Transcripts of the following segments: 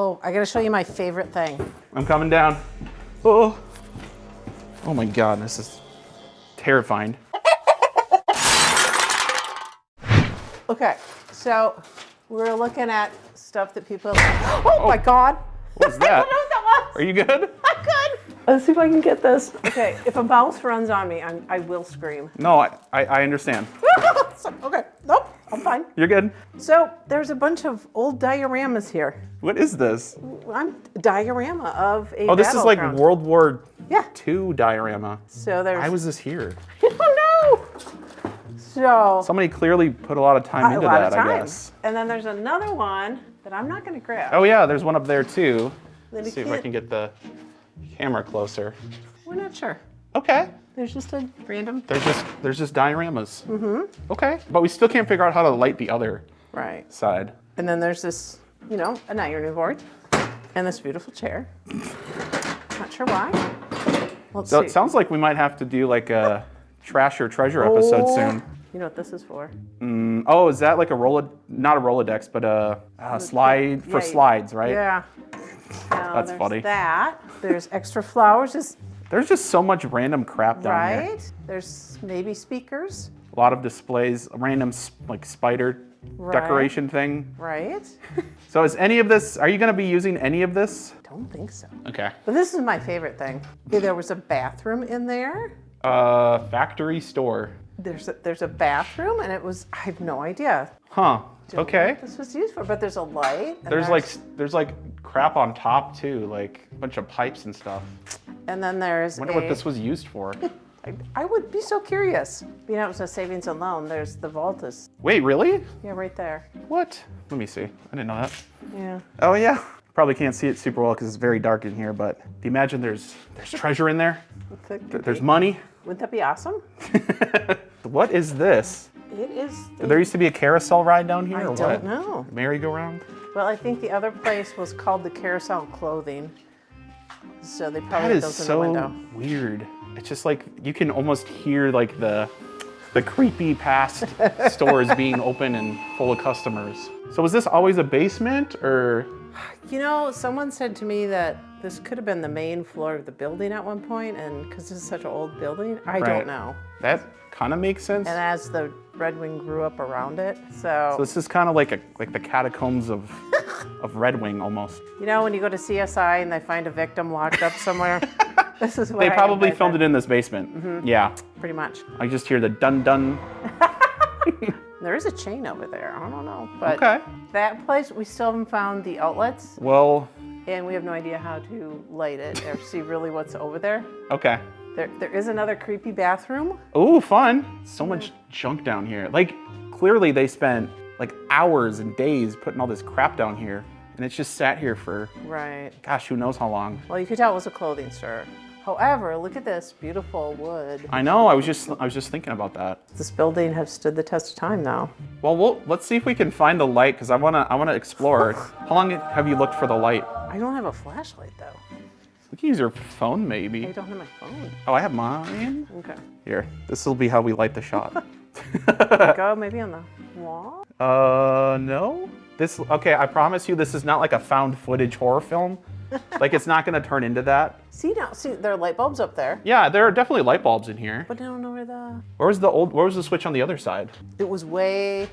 Oh, I gotta show you my favorite thing. I'm coming down. Oh my God, this is terrifying. Okay, so we're looking at stuff that people. Oh my God! What was that? I don't know what that was. Are you good? I'm good. Let's see if I can get this. Okay, if a mouse runs on me, I will scream. No, I understand. Okay, nope, I'm fine. You're good. So there's a bunch of old dioramas here. What is this? I'm a diorama of a Oh, this is like battleground. World War Yeah. II diorama. So there's. Why was this here? Oh no! So. Somebody clearly put a lot of time into that, I guess. And then there's another one that I'm not going to grab. Oh yeah, there's one up there too. Then Let's see if I can get the camera closer. We're not sure. Okay. There's just a random. There's just dioramas. Mm-hmm. Okay, but we still can't figure out how to light the other side. And then there's this, an ironing board, and this beautiful chair. Not sure why. Let's see. It sounds like we might have to do like a trash or treasure episode soon. You know what this is for? Oh, is that like not a Rolodex, but a slide for slides, right? Yeah. Now, That's funny. There's extra flowers. There's just so much random crap down here. Right. There's maybe speakers. A lot of displays, a random like spider decoration thing. Right. So is any of this, are you going to be using any of this? I don't think so. Okay. But this is my favorite thing. There was a bathroom in there. Factory store. There's a bathroom, and I have no idea. Huh. Okay. What this was used for, but there's a light. And there's like crap on top too, like a bunch of pipes and stuff. And then there's. I wonder what this was used for. I would be so curious. It was a savings and loan. There's the vault is. Wait, really? Yeah, right there. What? Let me see. I didn't know that. Yeah. Oh yeah. Probably can't see it super well because it's very dark in here, but do you imagine there's treasure in there? There's money. Wouldn't that be awesome? What is this? It is. There used to be a carousel ride down here, or what? I don't know. Merry-go-round? Well, I think the other place was called the Carousel Clothing. So they probably had those in the window. That is so weird. It's just like you can almost hear like the creepy past stores being open and full of customers. So was this always a basement or? Someone said to me that this could have been the main floor of the building at one point, and because this is such an old building, I don't know. That kind of makes sense. And as the Red Wing grew up around it, so this is kind of like the catacombs of Red Wing almost. When you go to CSI and they find a victim locked up somewhere, this is what they probably filmed it in this basement. Mm-hmm. Yeah, pretty much. I just hear the dun dun. There is a chain over there. I don't know, but okay. That place we still haven't found the outlets. Well, and we have no idea how to light it or see really what's over there. Okay. There is another creepy bathroom. Ooh, fun. So much junk down here. Like, clearly they spent like hours and days putting all this crap down here, and it's just sat here for, gosh, who knows how long. Well, you could tell it was a clothing store. However, look at this beautiful wood. I know, I was just thinking about that. This building has stood the test of time now. Well, let's see if we can find the light, because I wanna explore. How long have you looked for the light? I don't have a flashlight though. We can use your phone, maybe. I don't have my phone. Oh, I have mine. Okay. Here, this will be how we light the shot. Go maybe on the wall? No. Okay, I promise you this is not like a found footage horror film. Like, it's not gonna turn into that. See, there are light bulbs up there. Yeah, there are definitely light bulbs in here. But I don't know where where was the switch on the other side? It was way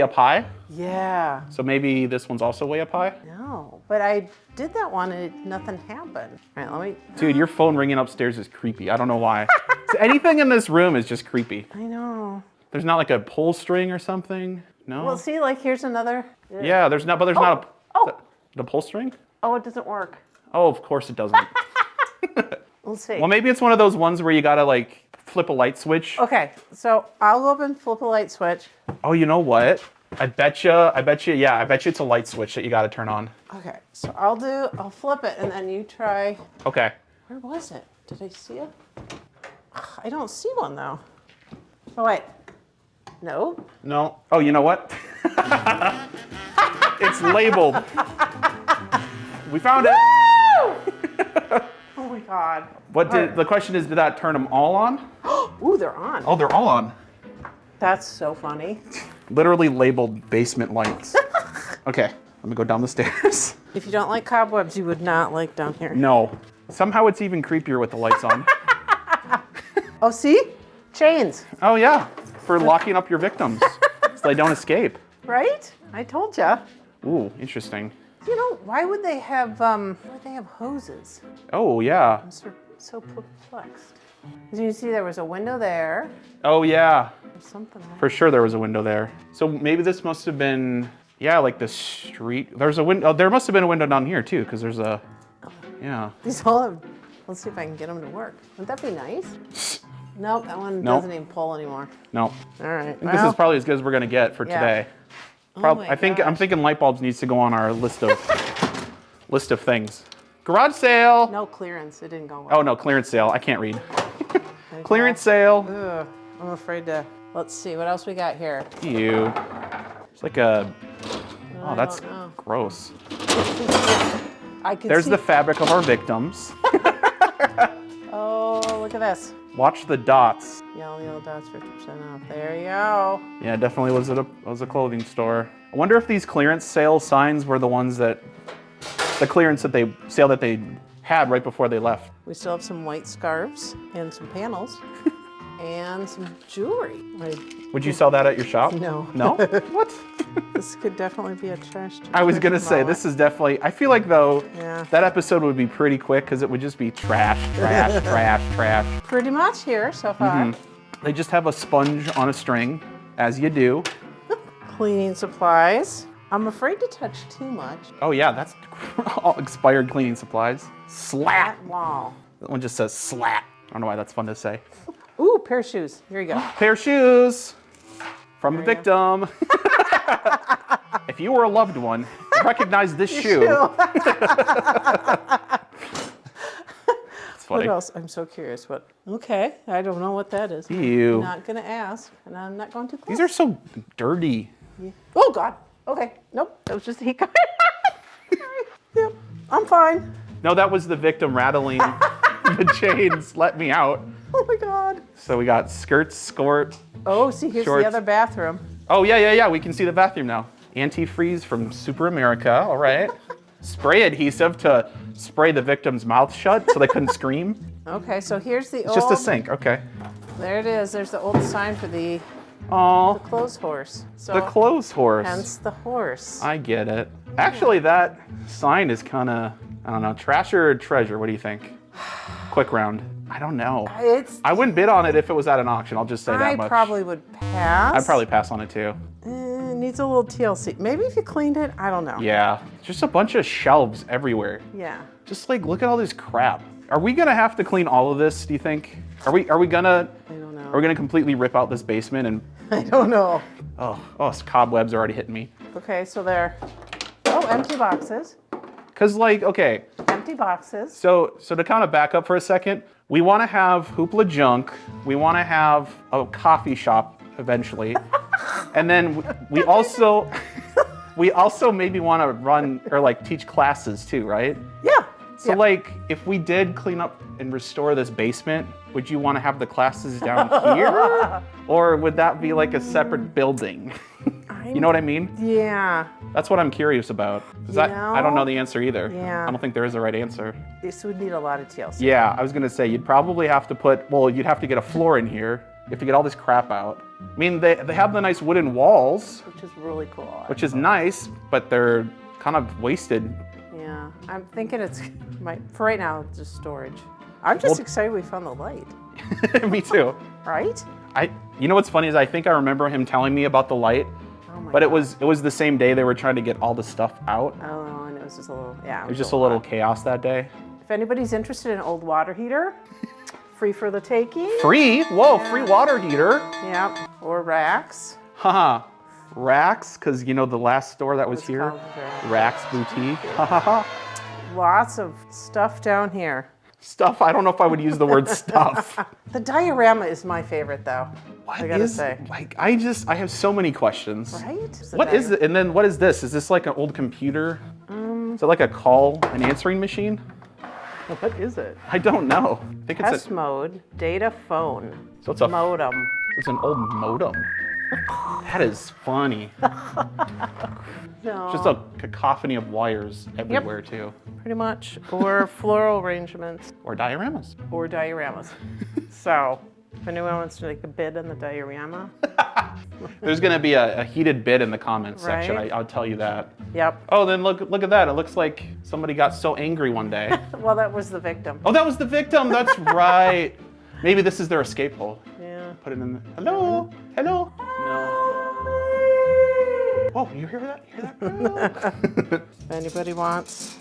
up high? Yeah. So maybe this one's also way up high? No, but I did that one and nothing happened. All right, let me. Dude, your phone ringing upstairs is creepy. I don't know why. Anything in this room is just creepy. I know. There's not like a pull string or something? No? Well, see, like here's another. Yeah, there's not the pull string? Oh, it doesn't work. Oh, of course it doesn't. We'll see. Well, maybe it's one of those ones where you gotta like flip a light switch. Okay, so I'll go up and flip a light switch. Oh, you know what? I bet you it's a light switch that you gotta turn on. Okay, so I'll flip it and then you try. Okay. Where was it? Did I see it? I don't see one though. Oh wait. No. No. Oh, you know what? It's labeled. We found it. Oh my God. The question is, did that turn them all on? Ooh, they're on. Oh, they're all on. That's so funny. Literally labeled basement lights. Okay, let me go down the stairs. If you don't like cobwebs, you would not like down here. No. Somehow it's even creepier with the lights on. Oh, see? Chains. Oh yeah, for locking up your victims so they don't escape. Right? I told ya. Ooh, interesting. You know, why would they have hoses? Oh yeah. I'm so perplexed. As you can see, there was a window there. Oh yeah. There's something there. For sure there was a window there. So maybe this must have been, yeah, like the street. There's a window, there must have been a window down here too, because there's a, yeah. These all have, let's see if I can get them to work. Wouldn't that be nice? Nope, that one doesn't even pull anymore. No. All right. This is probably as good as we're gonna get for today. I'm thinking light bulbs needs to go on our list of things. Garage sale. No clearance. It didn't go well. Oh no, clearance sale. I can't read. Clearance sale. Ugh, I'm afraid to. Let's see what else we got here. Ew. It's like a. Oh, that's gross. I can There's see. the fabric of our victims. Oh, look at this. Watch the dots. Yellow dots, 50% off. There you go. Yeah, definitely was a clothing store. I wonder if these clearance sale signs were the ones that, the clearance that they had right before they left. We still have some white scarves and some panels and some jewelry. Would you sell that at your shop? No. No? What? This could definitely be a trash. I was gonna say, this is definitely, I feel like though, Yeah. that episode would be pretty quick because it would just be trash, trash, trash, trash. Pretty much here so far. They just have a sponge on a string, as you do. Cleaning supplies. I'm afraid to touch too much. Oh yeah, that's all expired cleaning supplies. Slat. That wall. That one just says slat. I don't know why that's fun to say. Ooh, pair of shoes. Here you go. Pair of shoes from the victim. If you were a loved one, recognize this shoe. It's funny. What else? I'm so curious. What? Okay, I don't know what that is. Ew. I'm not gonna ask, and I'm not going to. These are so dirty. Yeah. Oh God. Okay. Nope. That was just the heat coming. Yep. I'm fine. No, that was the victim rattling the chains. Let me out. Oh my God. So we got skirts, skirt. Oh, see, here's Shorts. the other bathroom. Oh yeah. We can see the bathroom now. Antifreeze from Super America. All right. Spray adhesive to spray the victim's mouth shut so they couldn't scream. Okay, so here's the It's old. just a sink. Okay. There it is. There's the old sign for the Oh, clothes horse. So the clothes horse. hence the horse. I get it. Actually, that sign is kind of, I don't know, trash or treasure? What do you think? Quick round. I don't know. I wouldn't bid on it if it was at an auction. I'll just say that much. I probably would pass. I'd probably pass on it too. Needs a little TLC. Maybe if you cleaned it, I don't know. Yeah, just a bunch of shelves everywhere. Yeah. Just like, look at all this crap. Are we gonna have to clean all of this, do you think? Are we gonna, I don't know. are we gonna completely rip out this basement and, I don't know. oh, cobwebs are already hitting me. Okay, so there. Oh, empty boxes. Cause like, okay, Empty boxes. so to kind of back up for a second, we wanna have Hoopla Junk, we wanna have a coffee shop eventually, and then we also maybe wanna run or like teach classes too, right? Yeah. So like, if we did clean up and restore this basement, would you want to have the classes down here? Or would that be like a separate building? You know what I mean? Yeah. That's what I'm curious about. 'Cause I don't know the answer either. Yeah. I don't think there is a right answer. This would need a lot of TLC. Yeah, I was gonna say, you'd probably have to you'd have to get a floor in here. You have to get all this crap out. I mean, they have the nice wooden walls, Which is really cool. which is nice, but they're kind of wasted. Yeah. I'm thinking it's for right now, it's just storage. I'm just excited we found the light. Me too. Right? You know what's funny is I think I remember him telling me about the light, Oh my but God. it was the same day they were trying to get all the stuff out. Oh, and it was just a little, It was just a little chaos that day. If anybody's interested in an old water heater, free for the taking. Free? Whoa, free water heater. Yep. Or racks. Haha. Racks, because you know the last store that was It's here? called Racks. Racks Boutique. Ha ha ha. Lots of stuff down here. Stuff, I don't know if I would use the word stuff. The diorama is my favorite though. I gotta is, say. like, I have so many questions. Right? What is it? And then what is this? Is this like an old computer? Is it like an answering machine? What is it? I don't know. I think Test mode, data phone, so it's a modem. It's an old modem. That is funny. No. Just a cacophony of wires everywhere too. Pretty much. Or floral arrangements. Or dioramas. Or dioramas. So, if anyone wants to make a bid in the diorama. There's gonna be a heated bid in the comments section. Right. I'll tell you that. Yep. Oh, then look at that. It looks like somebody got so angry one day. Well, that was the victim. Oh, that was the victim. That's right. Maybe this is their escape hole. Yeah. Put it in the. Hello. Hello. No. Oh, you hear that? If anybody wants.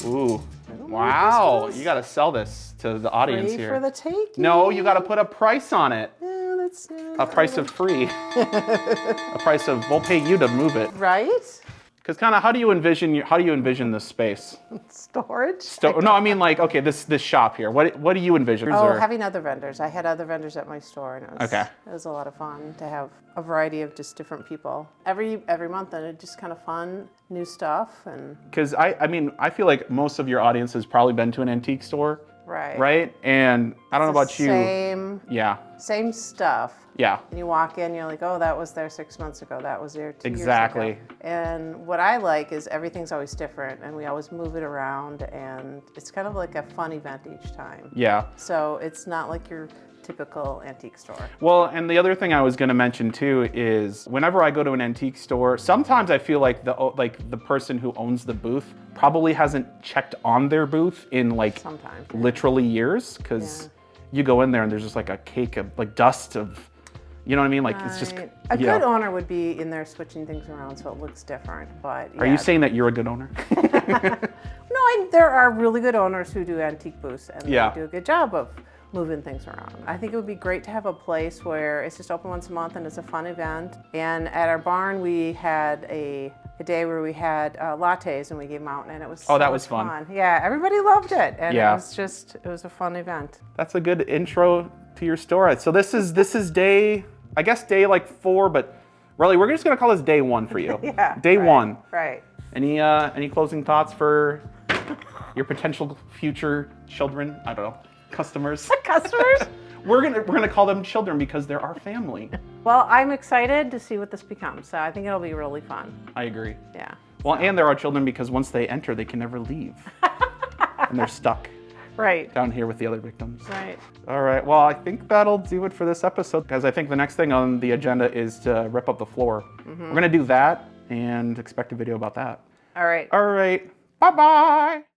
Ooh. Wow. You got to sell this to the audience Free here. for the taking. No, you got to put a price on it. Yeah, that's A price of free. A price of we'll pay you to move it. right. Because kind of how do you envision this space? Storage. No, I mean like okay, this shop here. What do you envision? Oh, having other vendors. I had other vendors at my store, and Okay. It was a lot of fun to have a variety of just different people every month, and it's just kind of fun, new stuff, and Because I mean I feel like most of your audience has probably been to an antique store, right? And I don't know about you. Same stuff. Yeah. And you walk in, you're like, oh, that was there 6 months ago. That was there 2 years Exactly. ago. And what I like is everything's always different, and we always move it around, and it's kind of like a fun event each time. Yeah. So it's not like your typical antique store. Well, and the other thing I was going to mention too is whenever I go to an antique store, sometimes I feel like the person who owns the booth probably hasn't checked on their booth in like Sometimes. literally years, because you go in there and there's just like a cake of like dust of, you know what I mean? Like it's just A good owner would be in there switching things around so it looks different. But Are you saying that you're a good owner? No, there are really good owners who do antique booths, and Yeah. they do a good job of moving things around. I think it would be great to have a place where it's just open once a month and it's a fun event. And at our barn, we had a day where we had lattes and we gave them out, and it was that was fun. Yeah, everybody loved it, and Yeah. it was a fun event. That's a good intro to your store. So this is day, I guess day like 4, but really we're just gonna call this day 1 for you. Yeah. Day right, 1. Right. Any closing thoughts for your potential future children? I don't know, customers. Customers? We're gonna call them children because they're our family. Well, I'm excited to see what this becomes. So I think it'll be really fun. I agree. Yeah. Well, and they're our children because once they enter, they can never leave, and they're stuck Right. down here with the other victims. Right. All right. Well, I think that'll do it for this episode, because I think the next thing on the agenda is to rip up the floor. We're gonna do that and expect a video about that. All right. All right. Bye-bye.